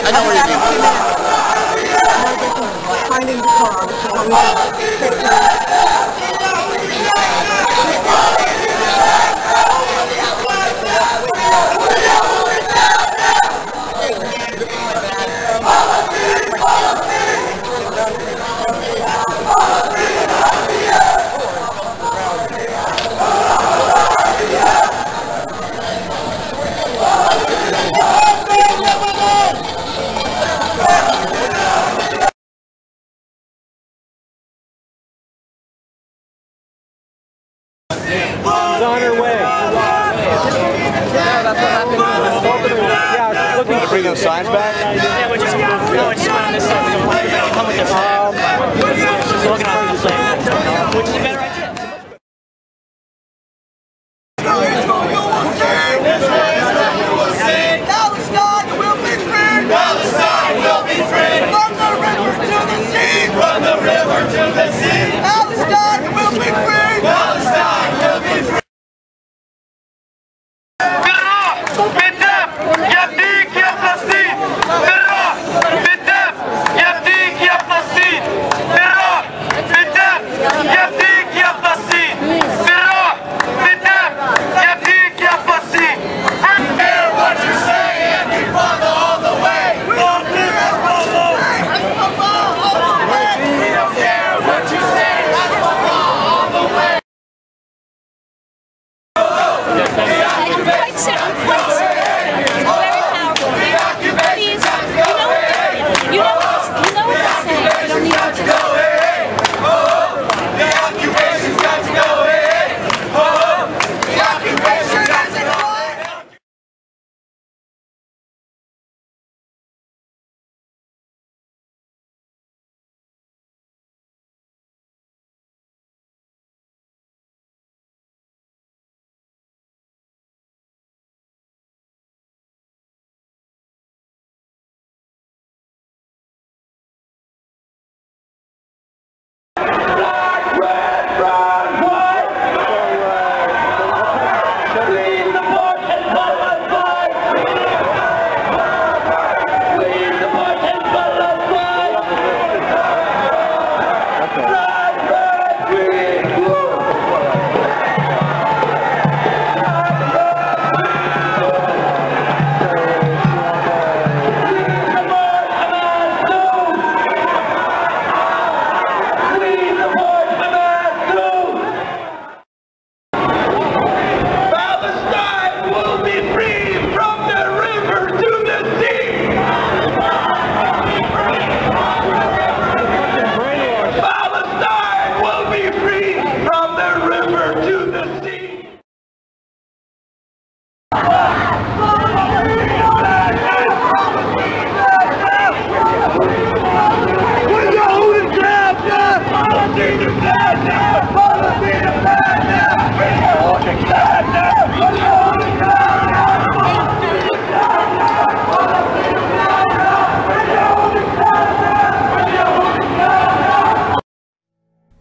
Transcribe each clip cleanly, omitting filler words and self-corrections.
I know where you're going. Finding the car, which is on She's on her way. Yeah, looking to bring those signs back? Yeah, we're just no, it's just on this side. We don't come with this side. She's looking at the same, which is a better idea. Palestine will be free. Palestine will be free. From the river to the sea. From the river to the sea. Palestine will be free. Palestine will be free. بالدم يفديك يا فلسطين. بالروح بالدم يفديك يا فلسطين. بالروح بالدم يفديك يا فلسطين. بالروح بالدم يفديك يا فلسطين. Hear what you say and we follow all the way. We don't care all the way. We don't care what you say and we follow all the way.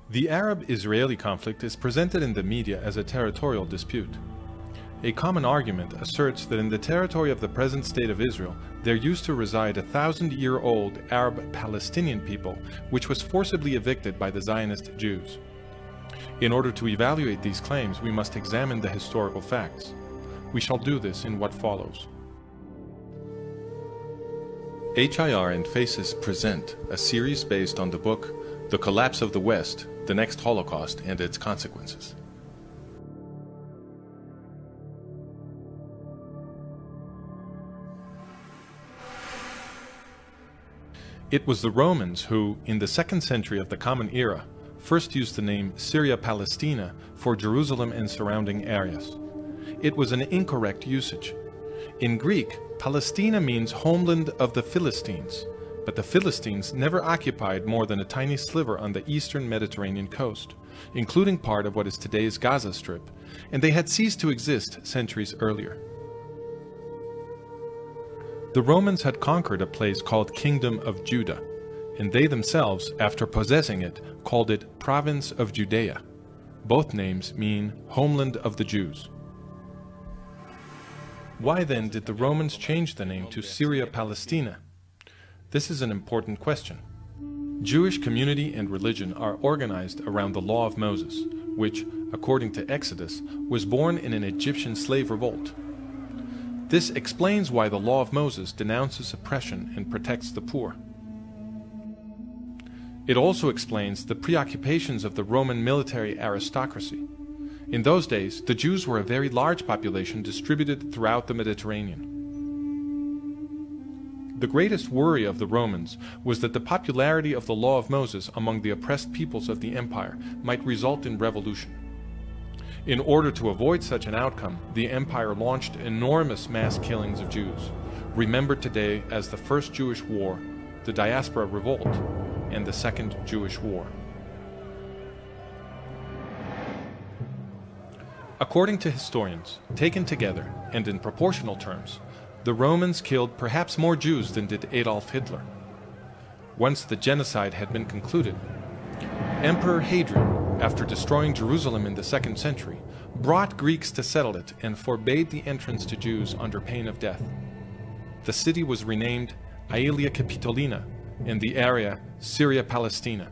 The Arab-Israeli conflict is presented in the media as a territorial dispute. A common argument asserts that in the territory of the present state of Israel, there used to reside a 1,000-year-old Arab-Palestinian people, which was forcibly evicted by the Zionist Jews. In order to evaluate these claims, we must examine the historical facts. We shall do this in what follows. HIR and Faces present a series based on the book The Collapse of the West, the Next Holocaust and Its Consequences. It was the Romans who, in the 2nd century of the Common Era, first used the name Syria Palestina for Jerusalem and surrounding areas. It was an incorrect usage. In Greek, Palestina means homeland of the Philistines, but the Philistines never occupied more than a tiny sliver on the eastern Mediterranean coast, including part of what is today's Gaza Strip, and they had ceased to exist centuries earlier. The Romans had conquered a place called Kingdom of Judah, and they themselves, after possessing it, called it Province of Judea. Both names mean homeland of the Jews. Why then did the Romans change the name to Syria Palestina? This is an important question. Jewish community and religion are organized around the Law of Moses, which, according to Exodus, was born in an Egyptian slave revolt. This explains why the Law of Moses denounces oppression and protects the poor. It also explains the preoccupations of the Roman military aristocracy. In those days, the Jews were a very large population distributed throughout the Mediterranean. The greatest worry of the Romans was that the popularity of the Law of Moses among the oppressed peoples of the empire might result in revolution. In order to avoid such an outcome, the empire launched enormous mass killings of Jews, remembered today as the First Jewish War, the Diaspora Revolt, and the Second Jewish War. According to historians, taken together and in proportional terms, the Romans killed perhaps more Jews than did Adolf Hitler. Once the genocide had been concluded, Emperor Hadrian, after destroying Jerusalem in the 2nd century, brought Greeks to settle it and forbade the entrance to Jews under pain of death. The city was renamed Aelia Capitolina, and the area Syria Palestina.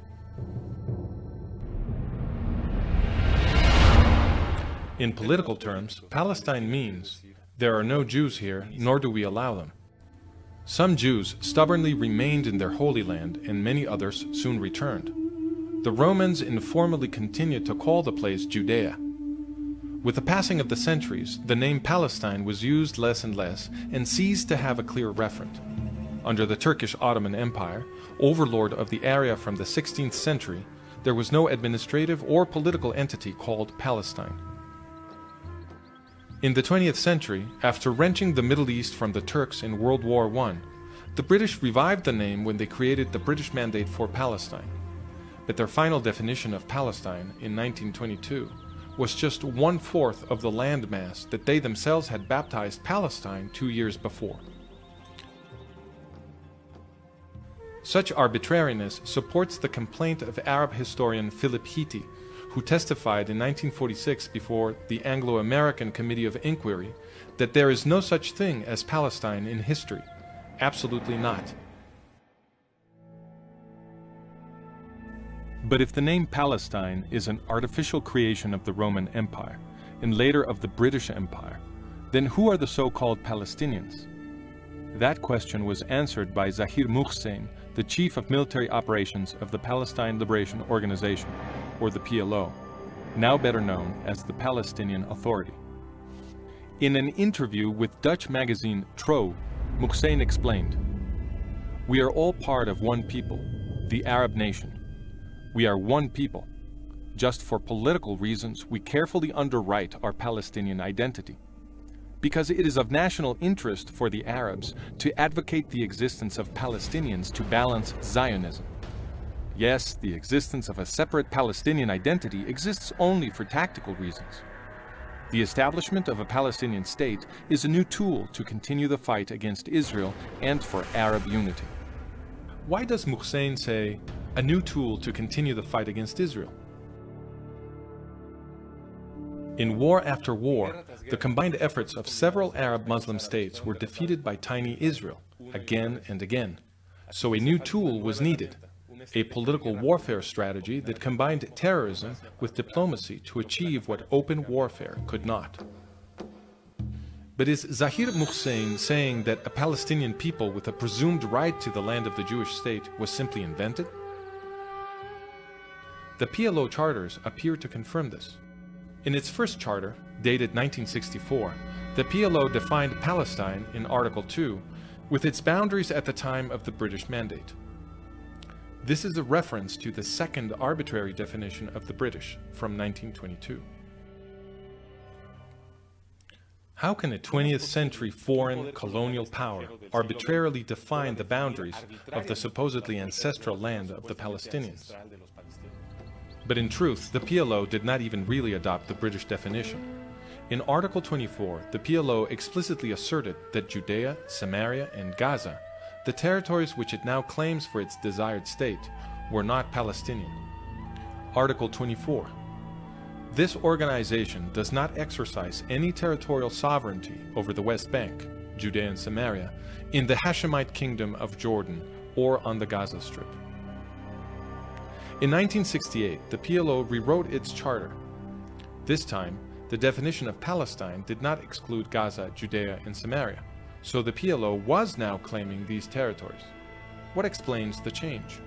In political terms, Palestine means there are no Jews here, nor do we allow them. Some Jews stubbornly remained in their Holy Land, and many others soon returned. The Romans informally continued to call the place Judea. With the passing of the centuries, the name Palestine was used less and less, and ceased to have a clear referent. Under the Turkish Ottoman Empire, overlord of the area from the 16th century, there was no administrative or political entity called Palestine. In the 20th century, after wrenching the Middle East from the Turks in World War I, the British revived the name when they created the British Mandate for Palestine. But their final definition of Palestine in 1922 was just 1/4 of the landmass that they themselves had baptized Palestine 2 years before. Such arbitrariness supports the complaint of Arab historian Philip Hitti, who testified in 1946 before the Anglo-American Committee of Inquiry that there is no such thing as Palestine in history. Absolutely not. But if the name Palestine is an artificial creation of the Roman Empire, and later of the British Empire, then who are the so-called Palestinians? That question was answered by Zahir Muhsin, the chief of military operations of the Palestine Liberation Organization, or the PLO, now better known as the Palestinian Authority. In an interview with Dutch magazine Trouw, Muhsin explained, "We are all part of one people, the Arab nation. We are one people. Just for political reasons, we carefully underwrite our Palestinian identity. Because it is of national interest for the Arabs to advocate the existence of Palestinians to balance Zionism. Yes, the existence of a separate Palestinian identity exists only for tactical reasons. The establishment of a Palestinian state is a new tool to continue the fight against Israel and for Arab unity." Why does Muhsin say, "a new tool to continue the fight against Israel"? In war after war, the combined efforts of several Arab Muslim states were defeated by tiny Israel, again and again. So a new tool was needed, a political warfare strategy that combined terrorism with diplomacy to achieve what open warfare could not. But is Zahir Muhsin saying that a Palestinian people with a presumed right to the land of the Jewish state was simply invented? The PLO charters appear to confirm this. In its first charter, dated 1964, the PLO defined Palestine in Article 2 with its boundaries at the time of the British Mandate. This is a reference to the second arbitrary definition of the British from 1922. How can a 20th century foreign colonial power arbitrarily define the boundaries of the supposedly ancestral land of the Palestinians? But in truth, the PLO did not even really adopt the British definition. In Article 24, the PLO explicitly asserted that Judea, Samaria, and Gaza, the territories which it now claims for its desired state, were not Palestinian. Article 24. This organization does not exercise any territorial sovereignty over the West Bank, Judea and Samaria, in the Hashemite Kingdom of Jordan, or on the Gaza Strip. In 1968, the PLO rewrote its charter. This time, the definition of Palestine did not exclude Gaza, Judea, and Samaria, so the PLO was now claiming these territories. What explains the change?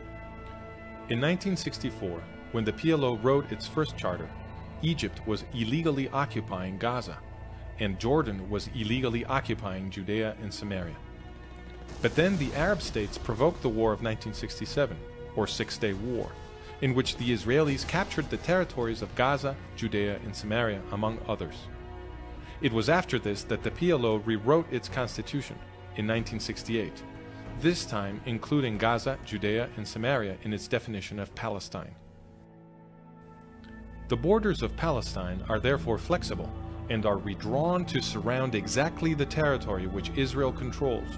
In 1964, when the PLO wrote its first charter, Egypt was illegally occupying Gaza, and Jordan was illegally occupying Judea and Samaria. But then the Arab states provoked the War of 1967, or Six-Day War, in which the Israelis captured the territories of Gaza, Judea, and Samaria, among others. It was after this that the PLO rewrote its constitution in 1968, this time including Gaza, Judea, and Samaria in its definition of Palestine. The borders of Palestine are therefore flexible and are redrawn to surround exactly the territory which Israel controls.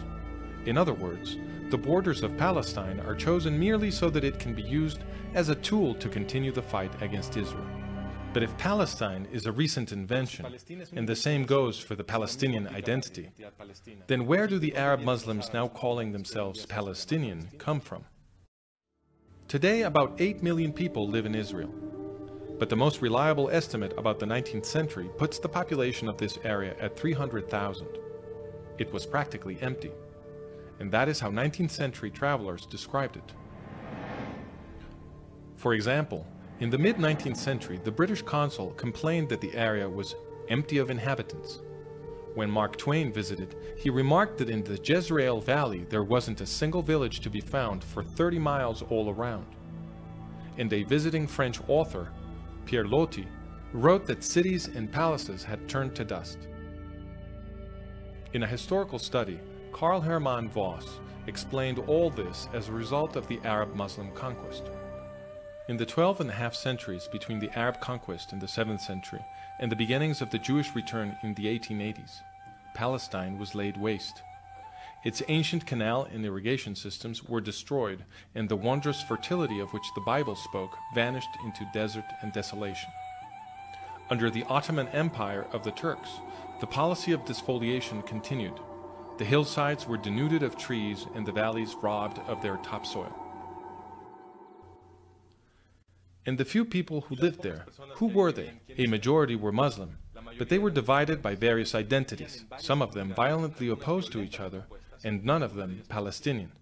In other words, the borders of Palestine are chosen merely so that it can be used as a tool to continue the fight against Israel. But if Palestine is a recent invention, and the same goes for the Palestinian identity, then where do the Arab Muslims now calling themselves Palestinian come from? Today, about 8 million people live in Israel. But the most reliable estimate about the 19th century puts the population of this area at 300,000. It was practically empty. And that is how 19th century travelers described it. For example, in the mid-19th century, the British consul complained that the area was empty of inhabitants. When Mark Twain visited, he remarked that in the Jezreel Valley there wasn't a single village to be found for 30 miles all around. And a visiting French author, Pierre Loti, wrote that cities and palaces had turned to dust. In a historical study, Karl Hermann Voss explained all this as a result of the Arab-Muslim conquest. In the 12.5 centuries between the Arab conquest in the 7th century and the beginnings of the Jewish return in the 1880s, Palestine was laid waste. Its ancient canal and irrigation systems were destroyed, and the wondrous fertility of which the Bible spoke vanished into desert and desolation. Under the Ottoman Empire of the Turks, the policy of desfoliation continued. The hillsides were denuded of trees and the valleys robbed of their topsoil. And the few people who lived there, who were they? A majority were Muslim, but they were divided by various identities, some of them violently opposed to each other, and none of them Palestinian.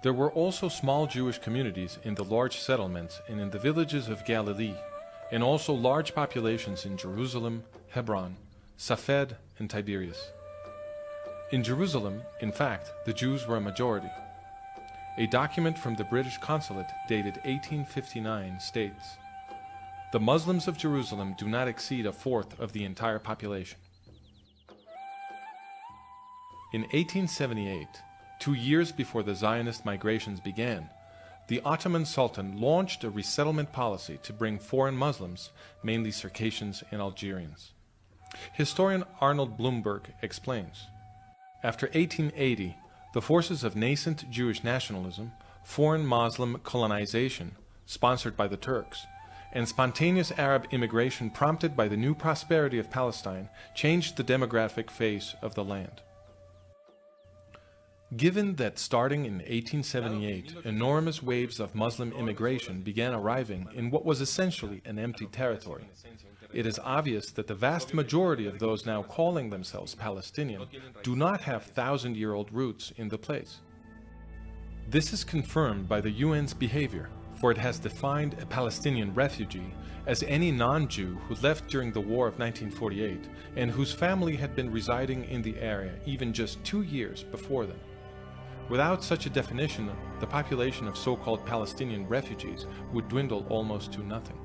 There were also small Jewish communities in the large settlements and in the villages of Galilee, and also large populations in Jerusalem, Hebron, Safed, and Tiberias. In Jerusalem, in fact, the Jews were a majority. A document from the British consulate dated 1859 states, "The Muslims of Jerusalem do not exceed a fourth of the entire population." In 1878, 2 years before the Zionist migrations began, the Ottoman Sultan launched a resettlement policy to bring foreign Muslims, mainly Circassians and Algerians. Historian Arnold Blumberg explains, after 1880, the forces of nascent Jewish nationalism, foreign Muslim colonization, sponsored by the Turks, and spontaneous Arab immigration prompted by the new prosperity of Palestine changed the demographic face of the land. Given that starting in 1878, enormous waves of Muslim immigration began arriving in what was essentially an empty territory, it is obvious that the vast majority of those now calling themselves Palestinian do not have thousand-year-old roots in the place. This is confirmed by the UN's behavior, for it has defined a Palestinian refugee as any non-Jew who left during the War of 1948 and whose family had been residing in the area even just 2 years before them. Without such a definition, the population of so-called Palestinian refugees would dwindle almost to nothing.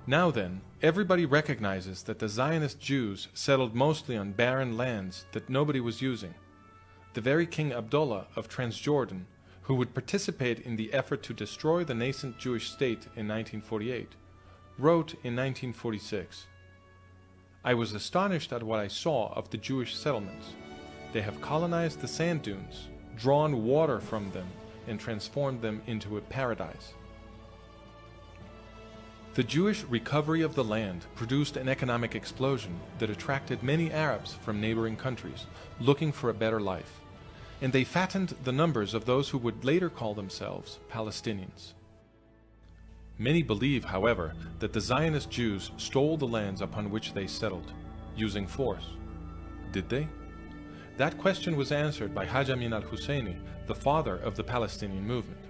Now then, everybody recognizes that the Zionist Jews settled mostly on barren lands that nobody was using. The very King Abdullah of Transjordan, who would participate in the effort to destroy the nascent Jewish state in 1948, wrote in 1946, "I was astonished at what I saw of the Jewish settlements. They have colonized the sand dunes, drawn water from them, and transformed them into a paradise." The Jewish recovery of the land produced an economic explosion that attracted many Arabs from neighboring countries looking for a better life, and they fattened the numbers of those who would later call themselves Palestinians. Many believe, however, that the Zionist Jews stole the lands upon which they settled, using force. Did they? That question was answered by Haj Amin al-Husseini, the father of the Palestinian movement.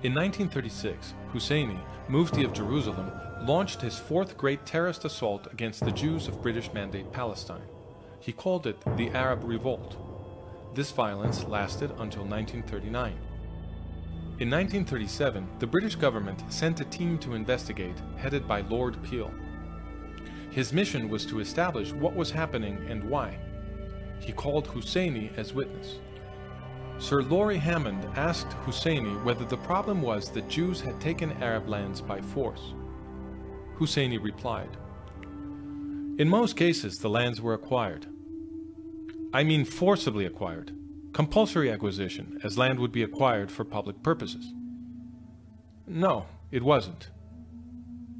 In 1936, Husseini, Mufti of Jerusalem, launched his fourth great terrorist assault against the Jews of British Mandate Palestine. He called it the Arab Revolt. This violence lasted until 1939. In 1937, the British government sent a team to investigate, headed by Lord Peel. His mission was to establish what was happening and why. He called Husseini as witness. Sir Laurie Hammond asked Husseini whether the problem was that Jews had taken Arab lands by force. Husseini replied, "In most cases, the lands were acquired. I mean forcibly acquired. Compulsory acquisition, as land would be acquired for public purposes. No, it wasn't.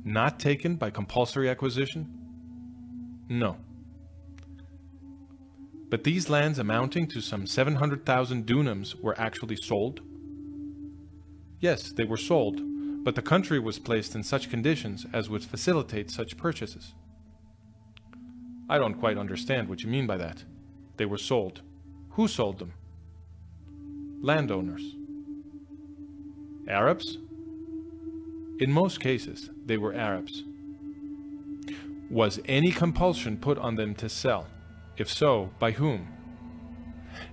Not taken by compulsory acquisition? No. But these lands amounting to some 700,000 dunams were actually sold? Yes, they were sold, but the country was placed in such conditions as would facilitate such purchases." "I don't quite understand what you mean by that. They were sold. Who sold them?" "Landowners." "Arabs?" "In most cases, they were Arabs." "Was any compulsion put on them to sell? If so, by whom?"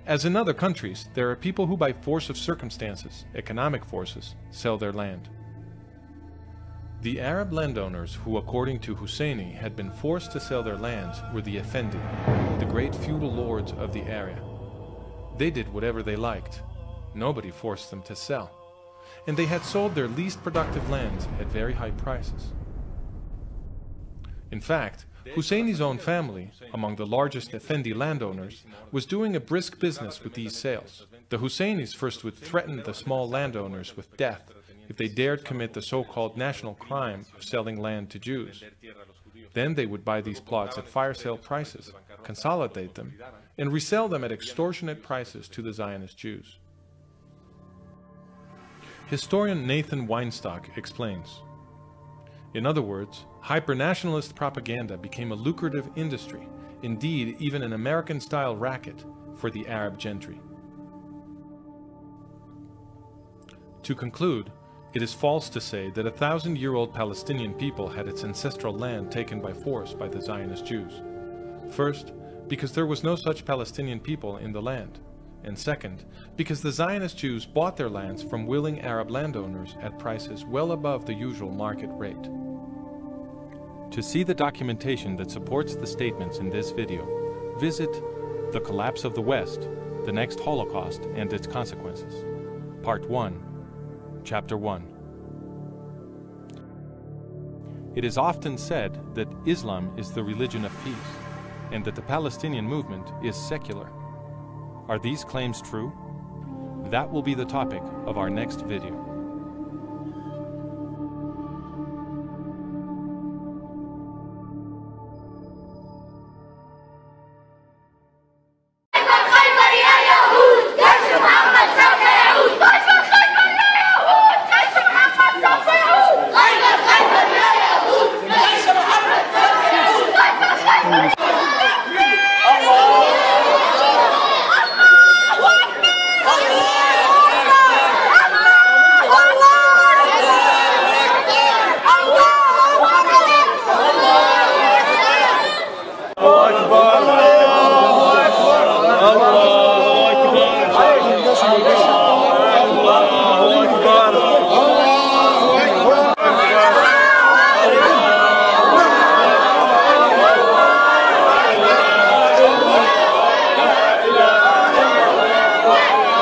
"As in other countries, there are people who by force of circumstances, economic forces, sell their land." The Arab landowners who, according to Husseini, had been forced to sell their lands were the Effendi, the great feudal lords of the area. They did whatever they liked. Nobody forced them to sell. And they had sold their least productive lands at very high prices. In fact, Husseini's own family, among the largest Effendi landowners, was doing a brisk business with these sales. The Husseinis first would threaten the small landowners with death if they dared commit the so-called national crime of selling land to Jews. Then they would buy these plots at fire sale prices, consolidate them, and resell them at extortionate prices to the Zionist Jews. Historian Nathan Weinstock explains, "In other words, hyper-nationalist propaganda became a lucrative industry, indeed even an American-style racket, for the Arab gentry." To conclude, it is false to say that a 1,000-year-old Palestinian people had its ancestral land taken by force by the Zionist Jews. First, because there was no such Palestinian people in the land. And second, because the Zionist Jews bought their lands from willing Arab landowners at prices well above the usual market rate. To see the documentation that supports the statements in this video, visit The Collapse of the West, the Next Holocaust and Its Consequences, Part 1, Chapter 1. It is often said that Islam is the religion of peace, and that the Palestinian movement is secular. Are these claims true? That will be the topic of our next video.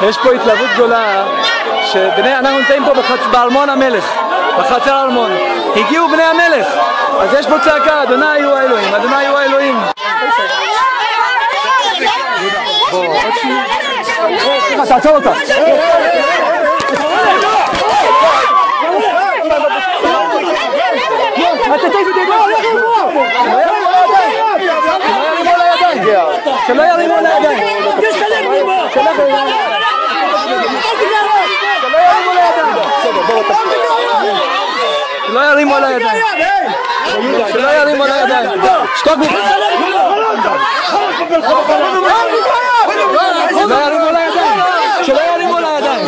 יש פה התלהבות גדולה אנחנו נמצאים פה בארמון המלך, בחצר הארמון. הגיעו בני המלך, אז יש פה צעקה, אדוני הוא האלוהים, אדוני הוא האלוהים. תעצור אותה. שלא ירימו על הידיים. שלא ירימו על הידיים. שלא ירימו על הידיים. שתוק שלא ירימו על הידיים. שלא ירימו על הידיים.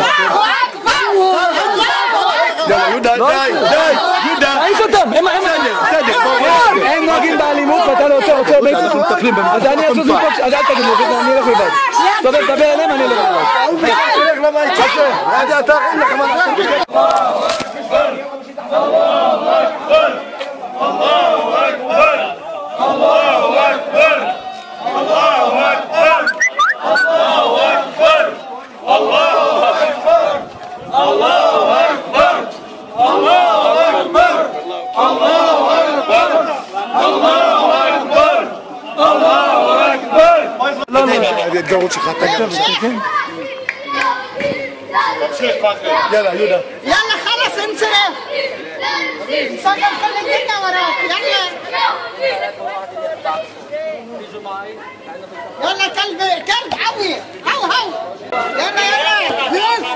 יהודה, די, יהודה. תעיף אותם, הם נוהגים באלימות ואתה לא עוצר בית אנחנו מטפלים בהם. אז אני אעשו זוכות, אז אל תגיד לי, אני אלך לבד. תדבר אליהם, אני אלך לבד. תלך למה יתחשב. אתה אין לך מה לעשות. ההתגרות שלך, יאללה, יהודה. يلا خلص انصرف نصغر كل الدنيا وراك يلا يلا كلب عوي هو يلا فلوس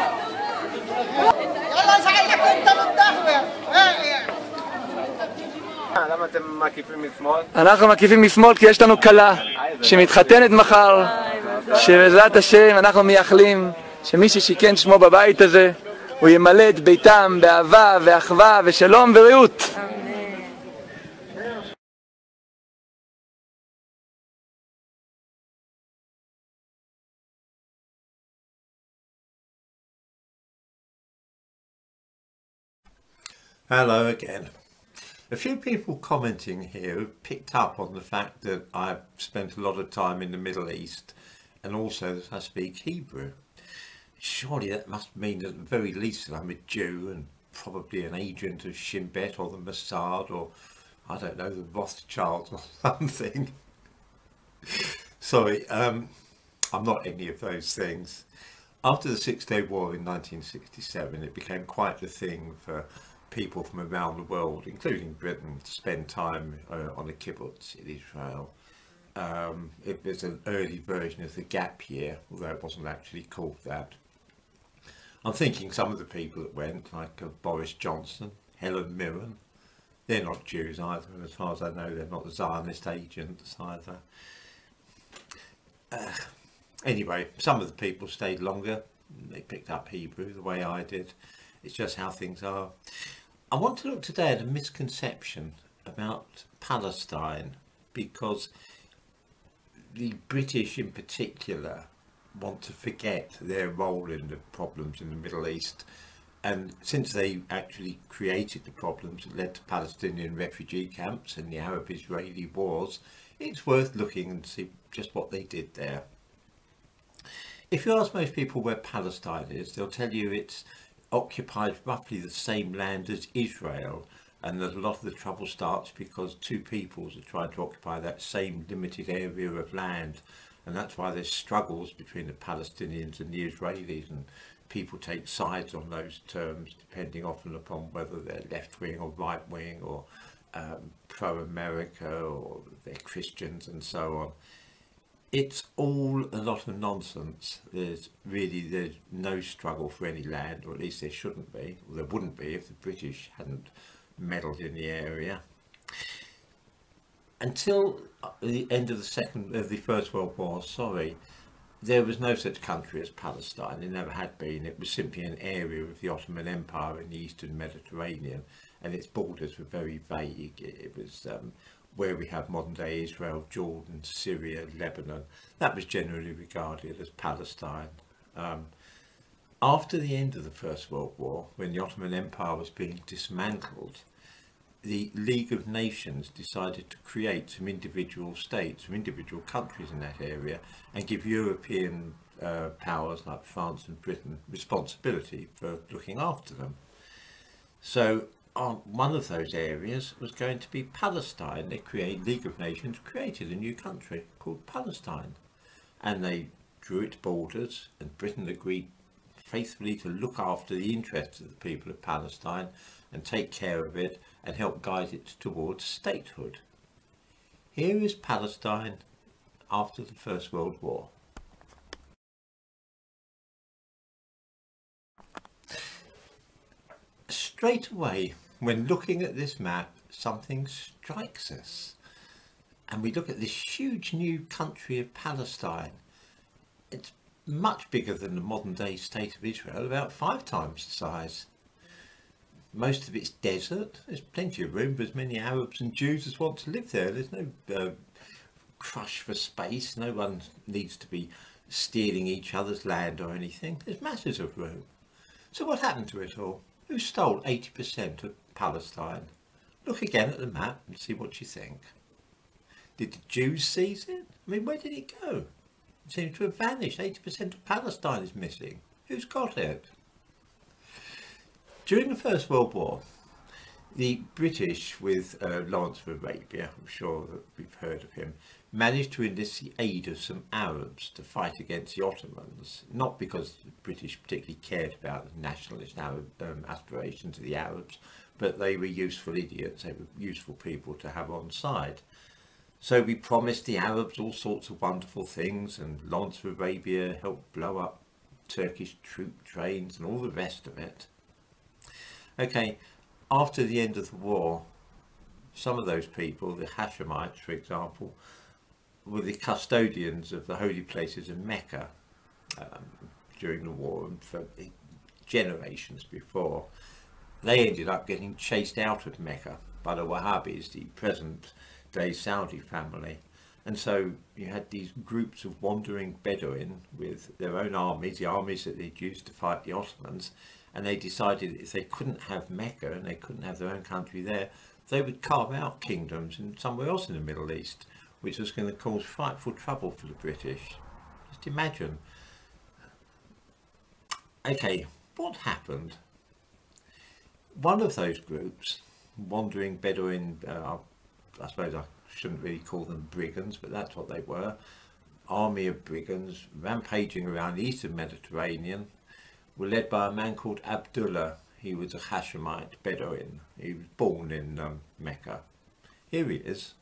يلا زعلك انت بالضهوة למה אתם מקיפים משמאל? אנחנו מקיפים משמאל כי יש לנו כלה שמתחתנת מחר, שבעזרת השם אנחנו מייחלים שמי ששיכן שמו בבית הזה הוא ימלא את ביתם באהבה ואחווה ושלום ורעות. Hello again. A few people commenting here have picked up on the fact that I've spent a lot of time in the Middle East and also that I speak Hebrew. Surely that must mean at the very least that I'm a Jew and probably an agent of Shin Bet or the Mossad or, I don't know, the Rothschilds or something. Sorry, I'm not any of those things. After the Six-Day War in 1967, it became quite the thing for people from around the world, including Britain, to spend time on a kibbutz in Israel. It was an early version of the gap year, although it wasn't actually called that. I'm thinking some of the people that went, like Boris Johnson, Helen Mirren, they're not Jews either, and as far as I know they're not Zionist agents either. Anyway, some of the people stayed longer, they picked up Hebrew the way I did. It's just how things are. I want to look today at a misconception about Palestine, because the British in particular want to forget their role in the problems in the Middle East, and since they actually created the problems that led to Palestinian refugee camps and the Arab-Israeli wars, it's worth looking and see just what they did there. If you ask most people where Palestine is, they'll tell you it's occupied roughly the same land as Israel, and that a lot of the trouble starts because two peoples are trying to occupy that same limited area of land, and that's why there's struggles between the Palestinians and the Israelis, and people take sides on those terms depending often upon whether they're left-wing or right-wing or pro-America or they're Christians and so on. It's all a lot of nonsense. There's no struggle for any land, or at least there shouldn't be, or there wouldn't be if the British hadn't meddled in the area. Until the end of the First World War, there was no such country as Palestine. There never had been. It was simply an area of the Ottoman Empire in the Eastern Mediterranean, and its borders were very vague. It was where we have modern-day Israel, Jordan, Syria, Lebanon. That was generally regarded as Palestine. After the end of the First World War, when the Ottoman Empire was being dismantled, the League of Nations decided to create some individual states, some individual countries in that area, and give European powers like France and Britain responsibility for looking after them. So one of those areas was going to be Palestine. The League of Nations created a new country called Palestine, and they drew its borders, and Britain agreed faithfully to look after the interests of the people of Palestine and take care of it and helped guide it towards statehood. Here is Palestine after the First World War. Straight away, when looking at this map, something strikes us. And we look at this huge new country of Palestine. It's much bigger than the modern day state of Israel, about 5 times the size. Most of it's desert. There's plenty of room for as many Arabs and Jews as want to live there. There's no crush for space. No one needs to be stealing each other's land or anything. There's masses of room. So what happened to it all? Who stole 80% of Palestine? Look again at the map and see what you think. Did the Jews seize it? I mean, where did it go? It seems to have vanished. 80% of Palestine is missing. Who's got it? During the First World War, the British, with Lawrence of Arabia, I'm sure that we've heard of him, managed to enlist the aid of some Arabs to fight against the Ottomans, not because the British particularly cared about the nationalist aspirations of the Arabs, but they were useful idiots, they were useful people to have on side. So we promised the Arabs all sorts of wonderful things, and Lawrence of Arabia helped blow up Turkish troop trains and all the rest of it. Okay, after the end of the war, some of those people, the Hashemites for example, were the custodians of the holy places in Mecca during the war, and for generations before. They ended up getting chased out of Mecca by the Wahhabis, the present day Saudi family. And so you had these groups of wandering Bedouin with their own armies, the armies that they'd used to fight the Ottomans, and they decided if they couldn't have Mecca and they couldn't have their own country there, they would carve out kingdoms in somewhere else in the Middle East, which was going to cause frightful trouble for the British. Just imagine. Okay, what happened? One of those groups, wandering Bedouin, I suppose I shouldn't really call them brigands, but that's what they were, army of brigands rampaging around the eastern Mediterranean, were led by a man called Abdullah. He was a Hashemite Bedouin. He was born in Mecca. Here he is.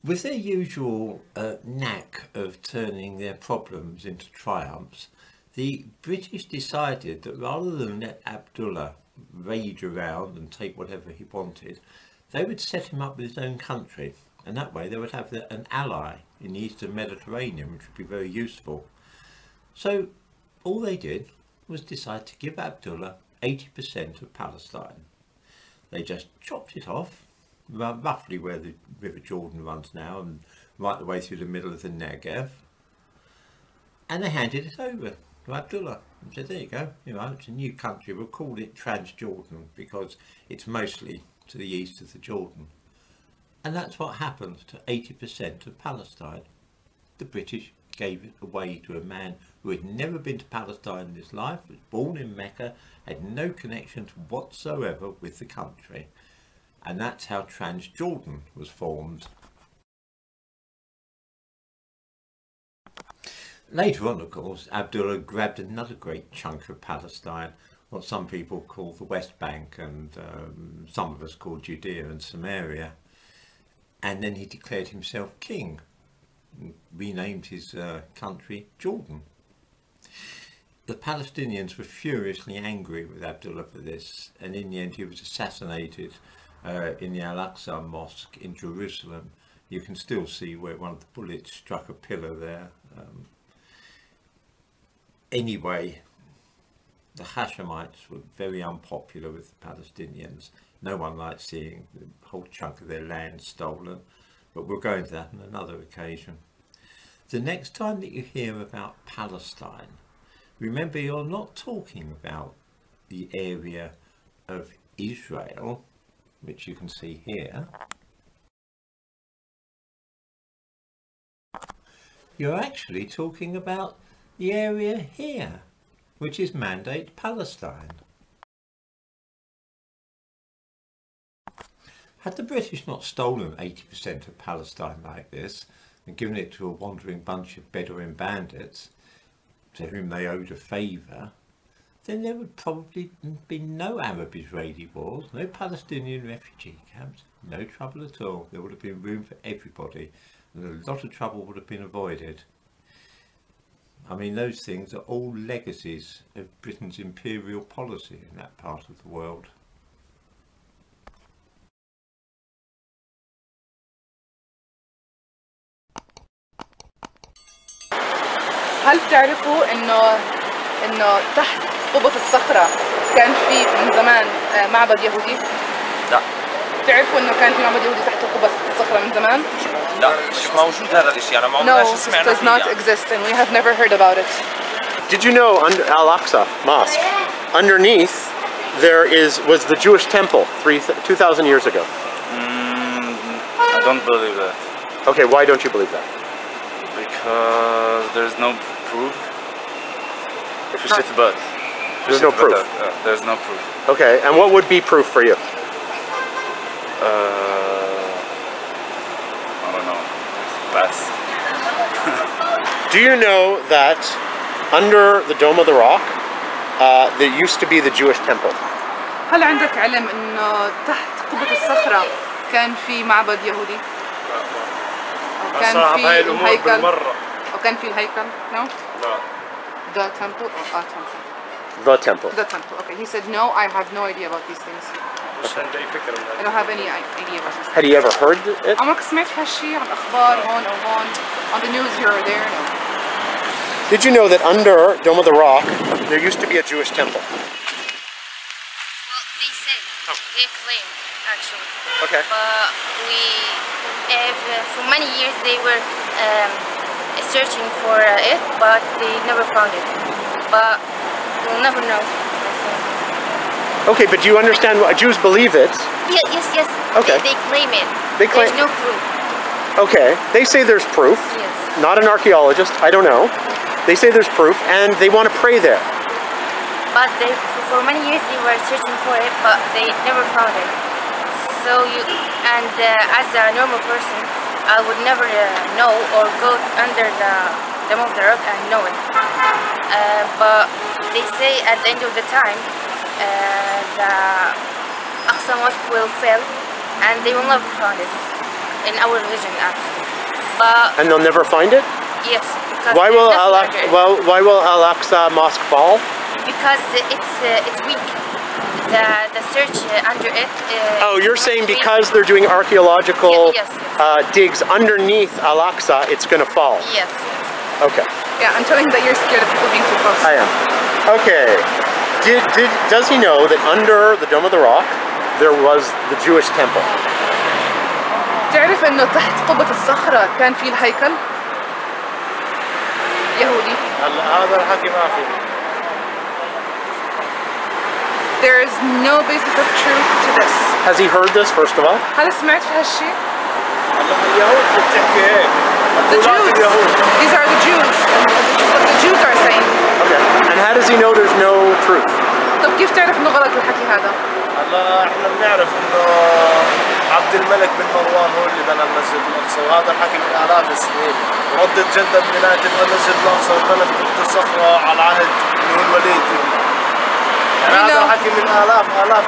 With their usual knack of turning their problems into triumphs, the British decided that rather than let Abdullah rage around and take whatever he wanted, they would set him up with his own country, and that way they would have an ally in the eastern Mediterranean, which would be very useful. So all they did was decide to give Abdullah 80% of Palestine. They just chopped it off, roughly where the River Jordan runs now, and right the way through the middle of the Negev, and they handed it over to Abdullah and said, there you go, you know, it's a new country, we'll call it Transjordan because it's mostly to the east of the Jordan. And that's what happened to 80% of Palestine. The British gave it away to a man who had never been to Palestine in his life, was born in Mecca, had no connections whatsoever with the country. And that's how Transjordan was formed. Later on, of course, Abdullah grabbed another great chunk of Palestine, what some people call the West Bank, and some of us call Judea and Samaria. And then he declared himself king, and renamed his country Jordan. The Palestinians were furiously angry with Abdullah for this, and in the end he was assassinated in the Al-Aqsa Mosque in Jerusalem. You can still see where one of the bullets struck a pillar there. Anyway, the Hashemites were very unpopular with the Palestinians. No one liked seeing the whole chunk of their land stolen, but we'll go into that on another occasion. The next time that you hear about Palestine, remember you're not talking about the area of Israel, which you can see here. You're actually talking about the area here, which is Mandate Palestine. Had the British not stolen 80% of Palestine like this and given it to a wandering bunch of Bedouin bandits to whom they owed a favour, then there would probably be no Arab-Israeli wars, no Palestinian refugee camps, no trouble at all. There would have been room for everybody, and a lot of trouble would have been avoided. I mean, those things are all legacies of Britain's imperial policy in that part of the world. هل بتعرفوا انه تحت قبة الصخرة كان في من زمان معبد يهودي؟ لا. بتعرفوا انه كان في معبد يهودي تحت قبة الصخرة من زمان؟ لا مش موجود هذا الشيء، أنا ما عمرنا شو سمعنا فيه. No, it does not exist and we have never heard about it. Did you know under Al-Aqsa Mosque, underneath there was the Jewish temple 2,000 years ago? I don't believe that. Okay, why don't you believe that? Because there's no proof. There's no proof. There's no proof. Okay, and what would be proof for you? I don't know. Pass. Do you know that under the Dome of the Rock, there used to be the Jewish temple? هل عندك علم إنه تحت قبة الصخرة كان في معبد يهودي؟ أو كان في الهيكل؟ أو كان في الهيكل؟ No? لا. The temple or a temple? The temple. The temple. Okay, he said no. I have no idea about these things. I don't have any idea about this. Had you ever heard it? عمرك سمعت هالشيء عن الأخبار هون أو هون on the news here or there? No. Did you know that under Dome of the Rock there used to be a Jewish temple? Well, they say, they claim actually. Okay. But for many years they were searching for it, but they never found it. But we'll never know. Okay, but do you understand why Jews believe it? Yes. Okay. They claim it. They claim. There's no proof. Okay, they say there's proof. Yes. Not an archaeologist, I don't know. They say there's proof and they want to pray there. But for many years they were searching for it, but they never found it. So as a normal person, I would never know or go under the Dome of the Rock and know it. But they say at the end of the time, the Aqsa Mosque will fail and they will never find it in our religion actually. But and they'll never find it? Yes. Why will Al-Aqsa Mosque fall? Because it's weak. The search under it. Oh, you're saying because they're doing archaeological digs underneath Al-Aqsa, it's going to fall? Yes. Okay. Yeah, I'm telling him that you're scared of people being too close. I am. Okay. Does he know that under the Dome of the Rock there was the Jewish temple? تعرف إنه تحت قبة الصخرة كان في الهيكل يهودي؟ هذا الحكي ما في. There is no basis of truth to this. Has he heard this first of all? هل سمعت في هالشيء؟ اليهود بتحكي هيك. The Jews. These are the Jews. This is what the Jews are saying. Okay. And how does he know there's no truth? طب كيف تعرف إنه غلط الحكي هذا؟ هلا احنا بنعرف إنه عبد الملك بن مروان هو اللي بنى المسجد الأقصى وهذا الحكي من آلاف السنين. ردت جدد بناية المسجد الأقصى وبنت قبة الصخرة على عهد الوليد.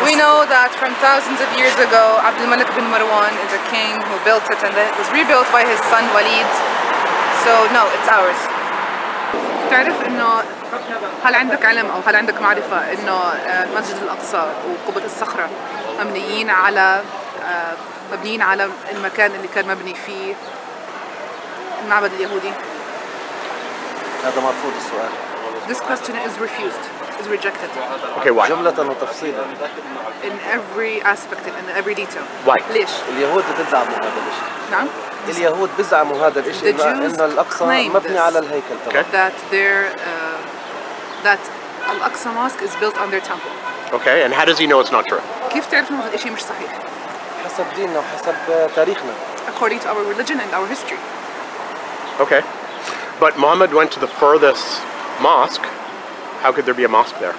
We know that from thousands of years ago, Abdul Malik bin Marwan is a king who built it and then it was rebuilt by his son Walid. So no, it's ours. تعرف إنه هل عندك علم أو هل عندك معرفة إنه المسجد الأقصى وقبة الصخرة مبنيين على المكان اللي كان مبني فيه المعبد اليهودي؟ هذا مرفوض السؤال. This question is refused, is rejected. Okay, why? جملة وتفصيلا. In every aspect, in every detail. Why? ليش؟ اليهود بيزعموا هذا الشيء. نعم؟ اليهود بيزعموا هذا الشيء إن الأقصى مبني على الهيكل تبعه. That Al-Aqsa Mosque is built on their temple. Okay, and how does he know it's not true? كيف تعرف إنه هذا الشيء مش صحيح؟ حسب ديننا وحسب تاريخنا. According to our religion and our history. Okay, but Muhammad went to the furthest mosque. How could there be a mosque there?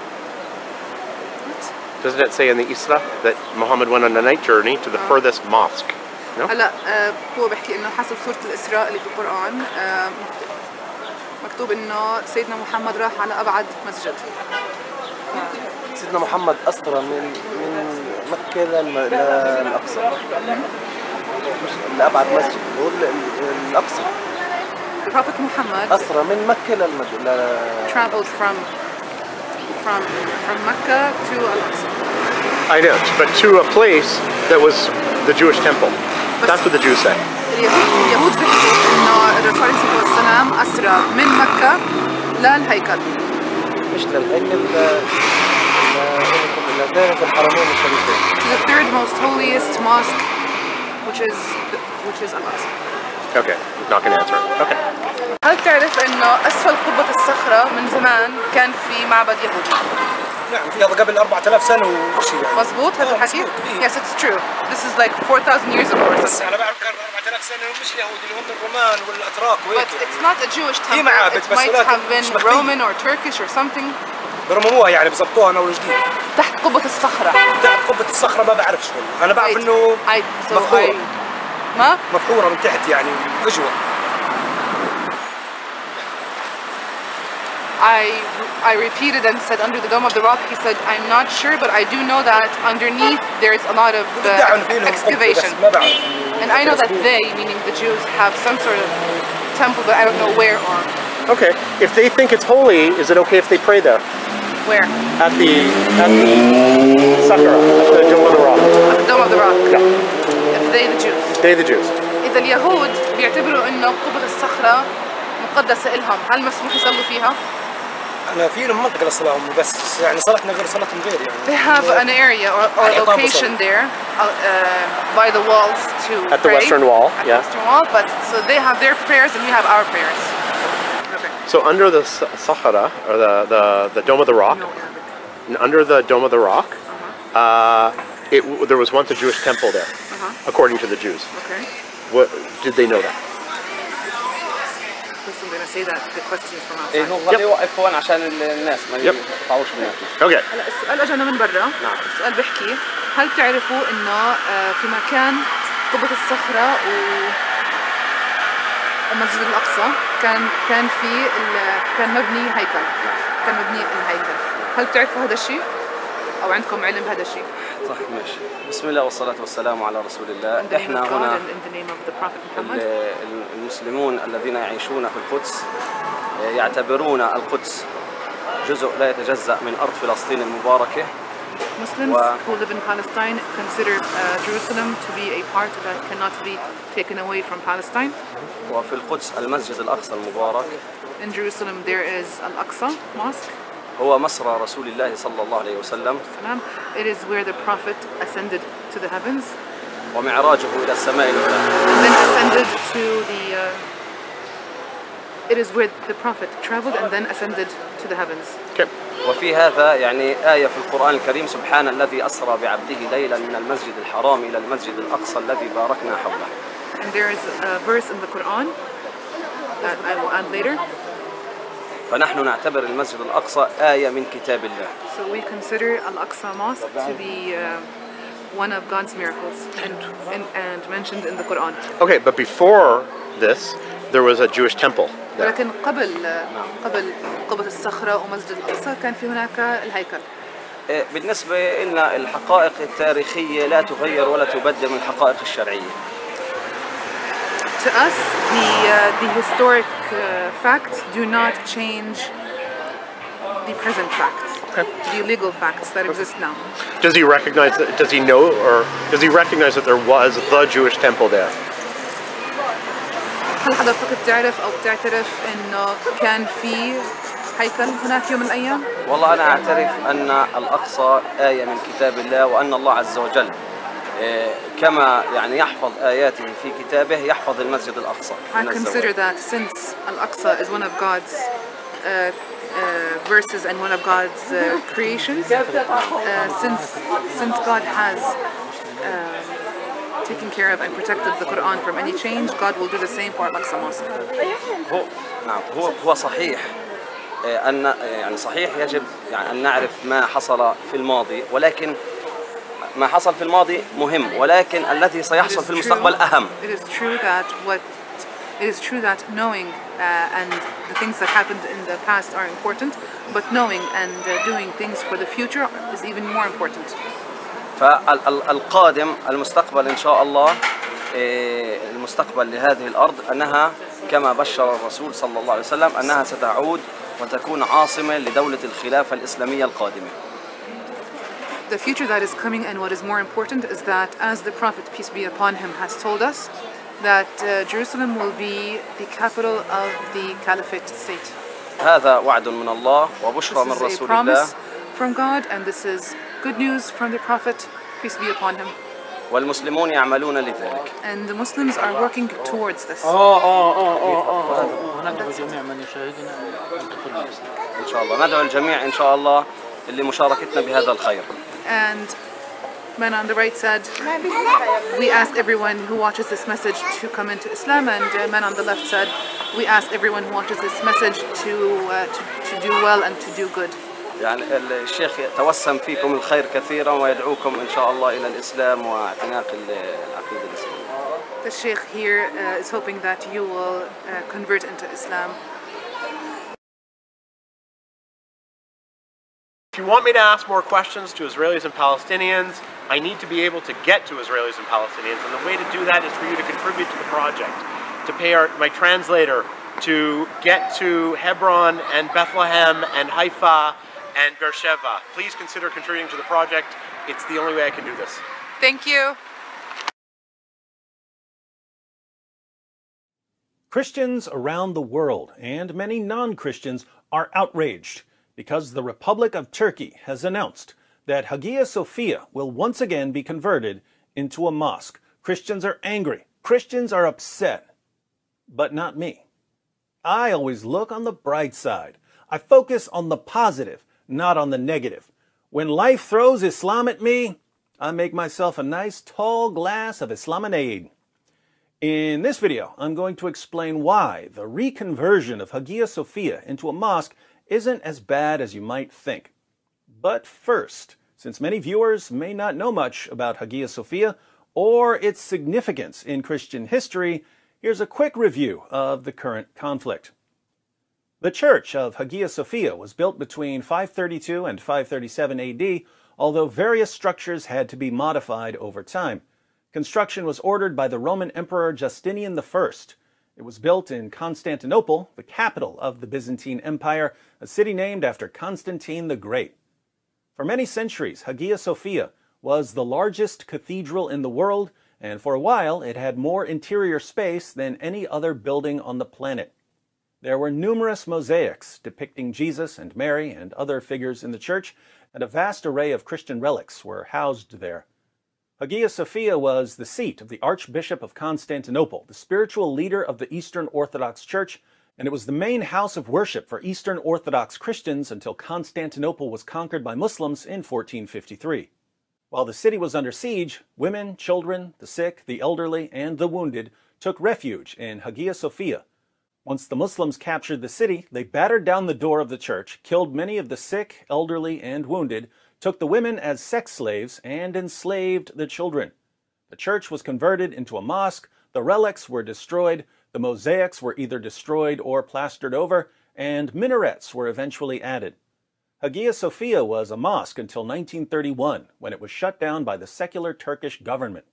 What? Doesn't it say in the Isra that Muhammad went on a night journey to the furthest mosque? No? هلا هو بيحكي إنه حسب سورة الإسراء اللي في القرآن مكتوب إنه سيدنا محمد راح على أبعد مسجد. سيدنا محمد أسرى من مكة للأقصى، لأبعد مسجد هو الأقصى. Prophet Muhammad أسرى من مكة traveled from Mecca to Al-Aqsa. I know, but to a place that was the Jewish temple. That's what the Jews say. اليهود بيحكوا إنه الرسول عليه الصلاة والسلام أسرى من مكة للهيكل. مش للهيكل، لدائرة الحرمين الشريفين. To the third most holiest mosque, which is Al-Aqsa. Okay, not going to answer it. Okay. هل تعرف إنه أسفل قبة الصخرة من زمان كان في معبد يهودي؟ نعم، في هذا قبل 4000 سنة وشيء يعني. مظبوط هذا الحكي؟ Yes, it's true. This is like 4,000 years ago or بس something. أنا بعرف كان 4000 سنة مش يهودي، اللي هم الرومان والأتراك وهيك. But it's not a Jewish في temple. معابد It بس might ولكن have been Roman or Turkish or something. برمموها يعني بظبطوها أنا والجديد. تحت قبة الصخرة. تحت قبة الصخرة ما بعرفش والله، أنا بعرف إنه مفحورة. ما؟ مفحورة من تحت يعني أجوى. I repeated and said under the dome of the rock. He said, I'm not sure, but I do know that underneath there's a lot of excavation. And I know that they, meaning the Jews, have some sort of temple, but I don't know where or. Okay, if they think it's holy, is it okay if they pray there? Where? At the Sakura, at the Dome of the Rock. At the Dome of the Rock. Yeah. If they the Jews. They the Jews. إذا اليهود بيعتبروا إنه قبة الصخرة مقدسة إلهم، هل مسموح يصلوا فيها؟ أنا في لهم منطقة للصلاة بس يعني صلاتنا غير صلاتهم غير يعني. They have an area or location there by the walls to at the western wall. At yeah. the western wall, but so they have their prayers and we have our prayers. Okay. So under the Sahara or the Dome of the Rock, under the Dome of the Rock, there was once a Jewish temple there, according to the Jews. Okay. What did they know that? I'm going to say that the question is from outside. إيه هو خليه يوقف هون عشان الناس ما يقطعوش منك. Okay. هلا السؤال اجانا من برا. نعم. السؤال بيحكي هل تعرفوا انه في مكان قبة الصخرة ومسجد الأقصى كان مبني هيكل. كان مبني الهيكل. هل تعرفوا هذا الشيء؟ أو عندكم علم بهذا الشيء؟ صح ماشي. بسم الله والصلاة والسلام على رسول الله. احنا هنا المسلمون الذين يعيشون في القدس يعتبرون القدس جزء لا يتجزأ من أرض فلسطين المباركة. Muslims who live in Palestine consider Jerusalem to be a part that cannot be taken away from Palestine. وفي القدس المسجد الأقصى المبارك. In Jerusalem there is Al-Aqsa Mosque. هو مسرى رسول الله صلى الله عليه وسلم. It is where the Prophet ascended to the heavens. ومعراجه إلى السماء العلى. And then ascended to the. It is where the Prophet traveled and then ascended to the heavens. Okay. وفي هذا يعني آية في القرآن الكريم سبحان الذي أسرى بعبده ليلا من المسجد الحرام إلى المسجد الأقصى الذي باركنا حوله. And there is a verse in the Quran that I will add later. فنحن نعتبر المسجد الأقصى آية من كتاب الله. So we consider Al-Aqsa Mosque to be one of God's miracles and mentioned in the Quran. Okay, but before this, there was a Jewish temple. ولكن قبل قبة الصخرة ومسجد الأقصى كان في هناك الهيكل. بالنسبة لنا الحقائق التاريخية لا تغير ولا تبدل من الحقائق الشرعية. To us, the historic facts do not change the present facts, the legal facts that exist now. Does he recognize that? Does he know, or does he recognize that there was the Jewish temple there? هل حضرتك بتعرف أو بتعترف إنه كان في هيكل هناك يوم من الأيام؟ والله أنا أعترف أن الأقصى آية من كتاب الله وأن الله عز وجل كما يعني يحفظ آياته في كتابه يحفظ المسجد الأقصى. I consider that since Al-Aqsa is one of God's verses and one of God's creations, since God has taken care of and protected the Quran from any change, God will do the same for Al-Aqsa Mosque. هو صحيح أن يعني صحيح يجب يعني أن نعرف ما حصل في الماضي ولكن ما حصل في الماضي مهم ولكن الذي سيحصل في المستقبل أهم. It is true that what It is true that knowing and the things that happened in the past are important, but knowing and doing things for the future is even more important. فالقادم المستقبل إن شاء الله المستقبل لهذه الأرض أنها كما بشر الرسول صلى الله عليه وسلم أنها ستعود وتكون عاصمة لدولة الخلافة الإسلامية القادمة. The future that is coming, and what is more important, is that as the Prophet, peace be upon him, has told us, that Jerusalem will be the capital of the Caliphate state. هذا وعد من الله وبشرى من This is a رسول الله. promise from God, and this is good news from the Prophet, peace be upon him. والمسلمون يعملون لذلك. And the Muslims are working towards this. وندعو جميع من يشاهدنا أن يدخل الإسلام. إن شاء الله ندعو الجميع إن شاء الله لمشاركتنا بهذا الخير. And man on the right said, we ask everyone who watches this message to come into Islam, and man on the left said, we ask everyone who watches this message to do well and to do good. يعني الشيخ يتوسم فيكم الخير كثيرا ويدعوكم إن شاء الله إلى الإسلام واعتناق العقيدة الإسلامية. The Sheikh here is hoping that you will convert into Islam. If you want me to ask more questions to Israelis and Palestinians, I need to be able to get to Israelis and Palestinians, and the way to do that is for you to contribute to the project, to pay my translator to get to Hebron and Bethlehem and Haifa and Beersheba. Please consider contributing to the project. It's the only way I can do this. Thank you. Christians around the world and many non-Christians are outraged because the Republic of Turkey has announced that Hagia Sophia will once again be converted into a mosque. Christians are angry. Christians are upset. But not me. I always look on the bright side. I focus on the positive, not on the negative. When life throws Islam at me, I make myself a nice tall glass of Islaminade. In this video, I'm going to explain why the reconversion of Hagia Sophia into a mosque isn't as bad as you might think. But first, since many viewers may not know much about Hagia Sophia or its significance in Christian history, here's a quick review of the current conflict. The Church of Hagia Sophia was built between 532 and 537 AD, although various structures had to be modified over time. Construction was ordered by the Roman Emperor Justinian I. It was built in Constantinople, the capital of the Byzantine Empire, a city named after Constantine the Great. For many centuries, Hagia Sophia was the largest cathedral in the world, and for a while it had more interior space than any other building on the planet. There were numerous mosaics depicting Jesus and Mary and other figures in the church, and a vast array of Christian relics were housed there. Hagia Sophia was the seat of the Archbishop of Constantinople, the spiritual leader of the Eastern Orthodox Church, and it was the main house of worship for Eastern Orthodox Christians until Constantinople was conquered by Muslims in 1453. While the city was under siege, women, children, the sick, the elderly, and the wounded took refuge in Hagia Sophia. Once the Muslims captured the city, they battered down the door of the church, killed many of the sick, elderly, and wounded, took the women as sex slaves, and enslaved the children. The church was converted into a mosque, the relics were destroyed, the mosaics were either destroyed or plastered over, and minarets were eventually added. Hagia Sophia was a mosque until 1931, when it was shut down by the secular Turkish government.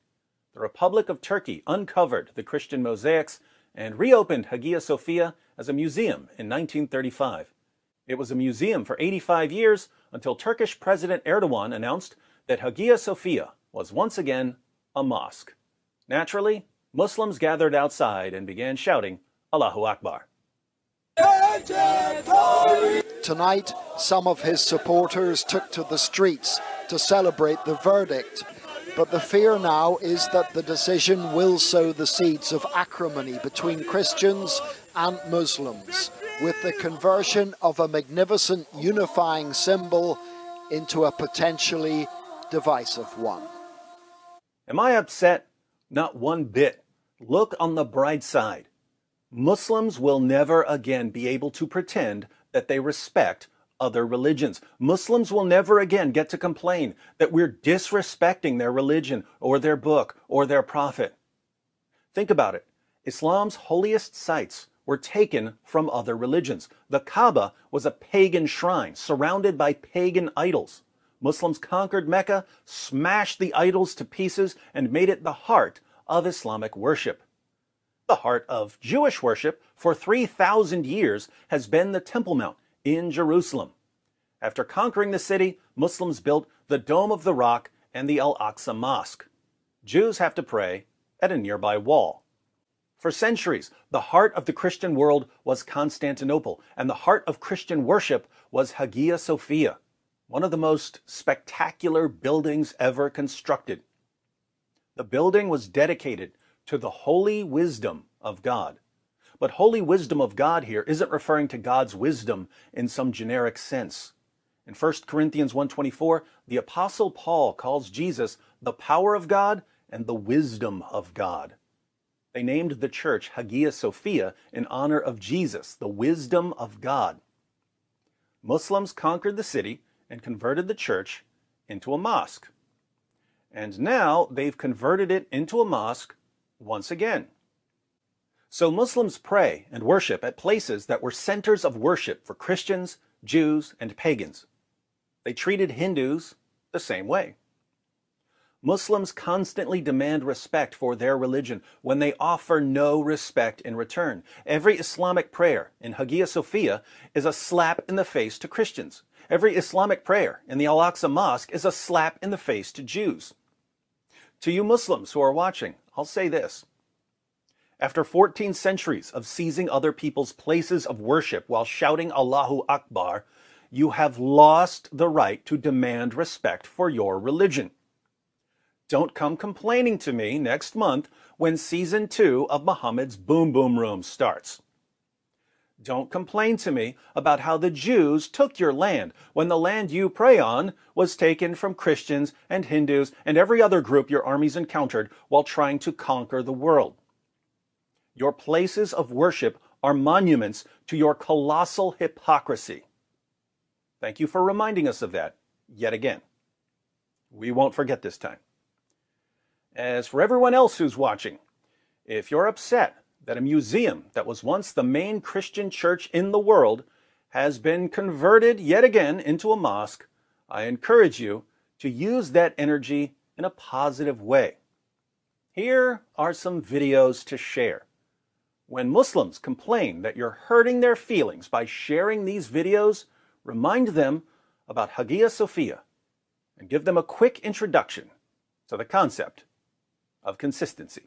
The Republic of Turkey uncovered the Christian mosaics and reopened Hagia Sophia as a museum in 1935. It was a museum for 85 years until Turkish President Erdogan announced that Hagia Sophia was once again a mosque. Naturally, Muslims gathered outside and began shouting, Allahu Akbar. Tonight, some of his supporters took to the streets to celebrate the verdict. But the fear now is that the decision will sow the seeds of acrimony between Christians and Muslims, with the conversion of a magnificent unifying symbol into a potentially divisive one. Am I upset? Not one bit. Look on the bright side. Muslims will never again be able to pretend that they respect other religions. Muslims will never again get to complain that we're disrespecting their religion or their book or their prophet. Think about it. Islam's holiest sites were taken from other religions. The Kaaba was a pagan shrine surrounded by pagan idols. Muslims conquered Mecca, smashed the idols to pieces, and made it the heart of Islamic worship. The heart of Jewish worship for 3,000 years has been the Temple Mount in Jerusalem. After conquering the city, Muslims built the Dome of the Rock and the Al-Aqsa Mosque. Jews have to pray at a nearby wall. For centuries, the heart of the Christian world was Constantinople, and the heart of Christian worship was Hagia Sophia, one of the most spectacular buildings ever constructed. The building was dedicated to the holy wisdom of God. But holy wisdom of God here isn't referring to God's wisdom in some generic sense. In 1 Corinthians 1:24, the Apostle Paul calls Jesus the power of God and the wisdom of God. They named the church Hagia Sophia in honor of Jesus, the wisdom of God. Muslims conquered the city and converted the church into a mosque. And now they've converted it into a mosque once again. So Muslims pray and worship at places that were centers of worship for Christians, Jews, and pagans. They treated Hindus the same way. Muslims constantly demand respect for their religion when they offer no respect in return. Every Islamic prayer in Hagia Sophia is a slap in the face to Christians. Every Islamic prayer in the Al-Aqsa Mosque is a slap in the face to Jews. To you Muslims who are watching, I'll say this. After 14 centuries of seizing other people's places of worship while shouting Allahu Akbar, you have lost the right to demand respect for your religion. Don't come complaining to me next month when season 2 of Muhammad's Boom Boom Room starts. Don't complain to me about how the Jews took your land when the land you pray on was taken from Christians and Hindus and every other group your armies encountered while trying to conquer the world. Your places of worship are monuments to your colossal hypocrisy. Thank you for reminding us of that yet again. We won't forget this time. As for everyone else who's watching, if you're upset that a museum that was once the main Christian church in the world has been converted yet again into a mosque, I encourage you to use that energy in a positive way. Here are some videos to share. When Muslims complain that you're hurting their feelings by sharing these videos, remind them about Hagia Sophia and give them a quick introduction to the concept of consistency.